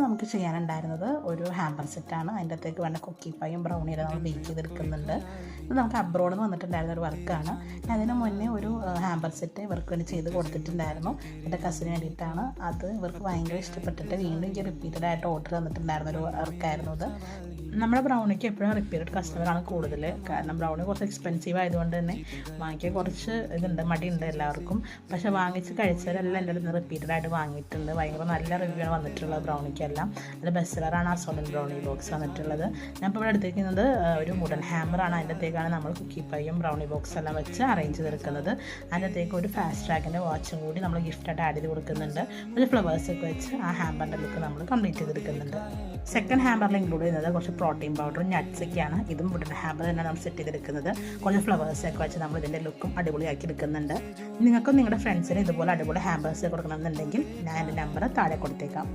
നമുക്ക് ചെയ്യാനുണ്ടായിരുന്നത് ഒരു ഹാമ്പർ സെറ്റാണ്. അതിൻ്റെ അകത്തേക്ക് വേണ്ട കുക്കി പൈയും ബ്രൗണിയുടെ നമ്മൾ ബേക്ക് ചെയ്തെടുക്കുന്നുണ്ട്. ഇത് നമുക്ക് അബ്രോഡിൽ നിന്ന് വന്നിട്ടുണ്ടായിരുന്ന ഒരു വർക്കാണ്. അതിന് മുന്നേ ഒരു ഹാമ്പർ സെറ്റ് ഇവർക്ക് വേണ്ടി ചെയ്ത് കൊടുത്തിട്ടുണ്ടായിരുന്നു. എൻ്റെ കസിന് വേണ്ടിയിട്ടാണ്. അത് ഇവർക്ക് ഭയങ്കര ഇഷ്ടപ്പെട്ടിട്ട് വീണ്ടും എനിക്ക് റിപ്പീറ്റഡ് ആയിട്ട് ഓർഡർ തന്നിട്ടുണ്ടായിരുന്ന ഒരു വർക്കായിരുന്നു അത്. നമ്മുടെ ബ്രൗണിക്ക് എപ്പോഴും റിപ്പീറ്റഡ് കസ്റ്റമറാണ് കൂടുതൽ. കാരണം ബ്രൗണി കുറച്ച് എക്സ്പെൻസീവ് ആയതുകൊണ്ട് തന്നെ വാങ്ങിക്കാൻ കുറച്ച് മടിയുണ്ട് എല്ലാവർക്കും. പക്ഷേ വാങ്ങിച്ച് കഴിച്ചവരെല്ലാം എൻ്റെ അടുത്ത് റിപ്പീറ്റഡ് ആയിട്ട് വാങ്ങിയിട്ടുണ്ട്. ഭയങ്കര നല്ല റിവ്യൂ ആണ് വന്നിട്ടുള്ളത് ബ്രൗണിക്കെല്ലാം. അതിൽ ബെസ്റ്റ് സെല്ലറാണ് ആ സോളൻ ബ്രൗണി ബോക്സ് വന്നിട്ടുള്ളത്. ഞാൻ ഇപ്പോൾ ഇവിടെ എടുത്തിരിക്കുന്നത് ഒരു വുഡൻ ഹാമറാണ്. അതിൻ്റെ അകത്തേക്കാണ് നമ്മൾ കുക്കി പൈയും ബ്രൗണി ബോക്സ് എല്ലാം വെച്ച് അറേഞ്ച് ചെയ്തെടുക്കുന്നത്. അതിൻ്റെ അകത്തേക്ക് ഒരു ഫാസ്റ്റ് ട്രാക്കിൻ്റെ വാച്ചും കൂടി നമ്മൾ ഗിഫ്റ്റായിട്ട് ആഡ് ചെയ്ത് കൊടുക്കുന്നുണ്ട്. ഒരു ഫ്ലവേഴ്സൊക്കെ വെച്ച് ആ ഹാമ്പറിൻ്റെ ലുക്ക് നമ്മൾ കംപ്ലീറ്റ് ചെയ്തെടുക്കുന്നുണ്ട്. സെക്കൻഡ് ഹാമ്പറിൽ ഇൻക്ലൂഡ് ചെയ്യുന്നത് കുറച്ച് പ്രോട്ടീൻ പൗഡറും നട്ട്സൊക്കെയാണ്. ഇതും വുഡൻ ഹാമ്പർ തന്നെ നമ്മൾ സെറ്റ് ചെയ്തെടുക്കുന്നത്. കുറച്ച് ഫ്ലവേഴ്സൊക്കെ വെച്ച് നമ്മൾ ഇതിൻ്റെ ലുക്കും അടിപൊളിയാക്കി എടുക്കുന്നുണ്ട്. നിങ്ങൾക്കും നിങ്ങളുടെ ഫ്രണ്ട്സിന് ഇതുപോലെ അടിപൊളി ഹാമ്പേഴ്സ് കൊടുക്കണമെന്നുണ്ടെങ്കിൽ ഞാൻ എൻ്റെ നമ്പർ താഴെ കൊടുത്തേക്കാം.